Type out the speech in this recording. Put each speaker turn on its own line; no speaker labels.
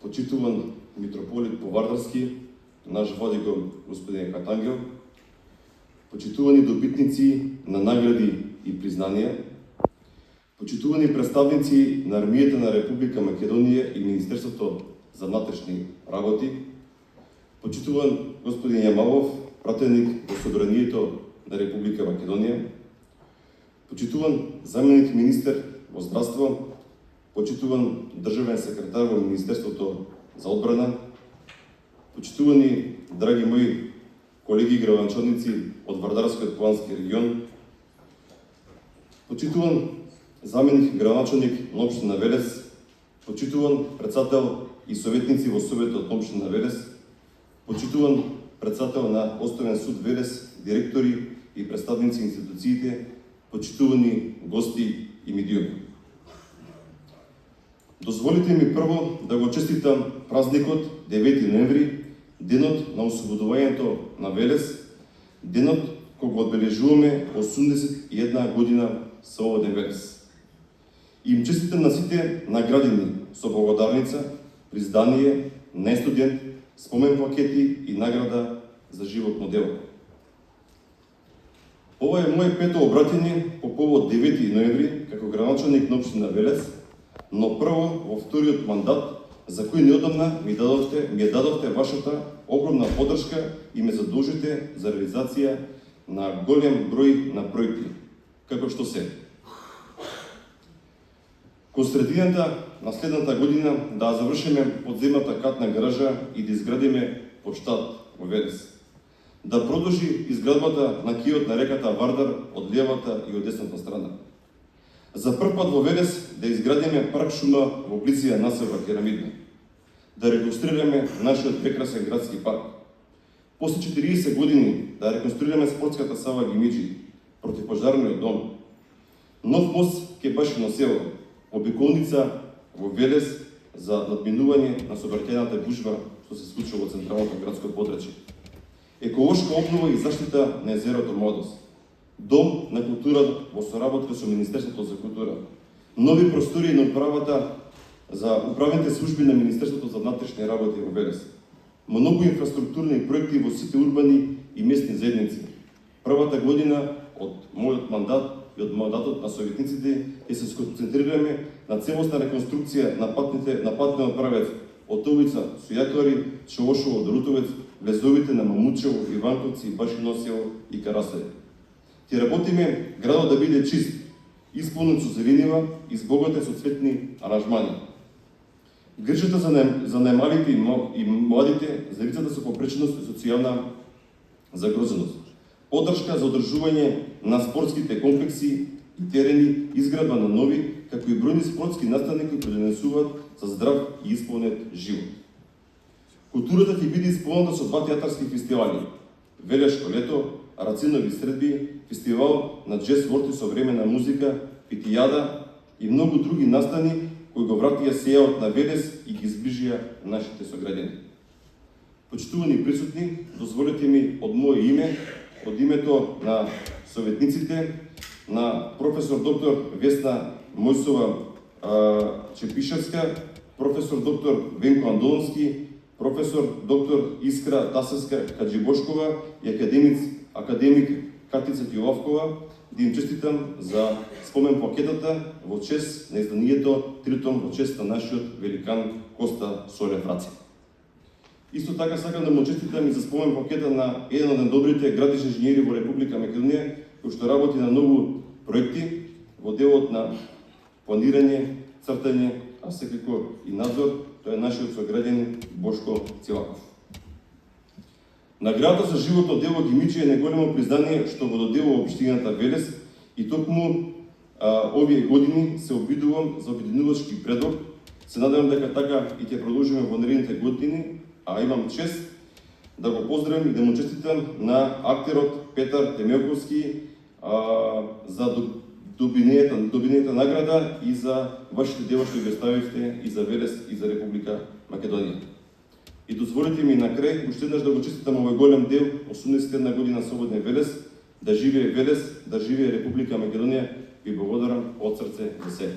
почитуван митрополит Повардарски, наш владико господин Катангел, почитувани добитници на награди и признанија, почитувани представници на армијата на Република Македонија и Министерството за внатрешни работи, почитуван господин Јамалов, пратеник во Собранието на Република Македонија, почитуван заменик министер во здравство, почитуван државен секретар во Министерството за одбрана, почитувани драги мои колеги градоначалници од Вардарскиот плански регион, почитуван заменик градоначалник на општина Велес, почитуван председател и советници во Советот на општина Велес, почитуван председател на Основен суд Велес, директори и представници институциите, почитувани гости и медиуми. Дозволите ми прво да го честитам празникот 9 ноември, денот на ослободувањето на Велес, денот кога одбележуваме 81 година слободен Велес. Им честитам на сите наградени со благодарница, признание, најстудент, спомен пакети и награда за животно дело. Ова е моје пето обраќање по повод 9 ноември како градоначалник на општина Велес, но прво во вториот мандат за кој неодамна ми ја дадовте вашата огромна поддршка и ме задолжите за реализација на голем број на проекти, како што се кон средината на следната година да завршиме подземната катна гаража и да изградиме поштад во Велес, да продолжи изградбата на киот на реката Вардар од левата и од десната страна. За прв пат во Велес да изградиме парк шума во близина населба Керамидна, да реконструираме нашиот прекрасен градски парк. После 40 години да реконструираме спортската сала Гимиджи, противпожарниот дом, нов мост ке Башино село, обиколница во Велес за надминување на сообраќајната гужва што се случува во централното градско подрачје, еколошка обнова и заштита на езерото Младост, дом на културата во соработка со Министерството за култура, нови простори на управата за управните служби на Министерството за внатрешни работи во Велес, многу инфраструктурни проекти во сите урбани и местни заедници. Првата година од мојот мандат и од мандатот на советниците ќе се сконцентрираме на целосна реконструкција на патниот правец од Толица, Сујакари, Чолошово до Рутовец, влезовите на Мамучево, Иванковци, Башино село и Караселе. Ќе работиме градот да биде чист, исполнет со зеленива и збогатен со цветни аранжмани. Грижата за најмалите и младите, за лицата со попреченост и социјална загрозеност. Поддршка за одржување на спортските комплекси и терени, изградба на нови, како и бројни спортски наставни кои допринесуваат за здрав и исполнет живот. Културата ќе биде исполнета со два театарски фестивали: Велешко лето, Рацинови средби, фестивал на джез ворти со времена музика, питијада и многу други настани кои го вратија сејаот на Велес и ги зближија нашите сограѓани. Почитувани присутни, дозволете ми од моје име, од името на советниците, на професор доктор Весна Мојсова Чепишевска, професор доктор Венко Андонски, професор доктор Искра Тасевска Каджибошкова и академик Катица Тиловкова, да им честитам за спомен пакетата во чест на изданието Тритон во чест на нашиот великан Коста Солев Раци. Исто така сакам да му честитам и за спомен пакета на еден од најдобрите градични инженери во Република Македонија, кој што работи на многу проекти во делот на планирање, цртање, а секако и надзор. Тој е нашиот сограѓанин Бошко Цилаков. Наградата за животно дело Гимиджи е неголемо признание што го доделува општината Велес и токму овие години се обидувам за обединувачки предлог. Се надевам дека така и ќе продолжиме во наредните години, а имам чест да го поздравам и да му честитам на актерот Петар Темелковски за добината награда и за вашите дела што ги оставивте и за Велес и за Република Македонија. И дозволите ми на крај уште еднаш да го честитам овој голем дел 81 година слободен Велес, да живее Велес, да живее Република Македонија. Ви благодарам од срце за се.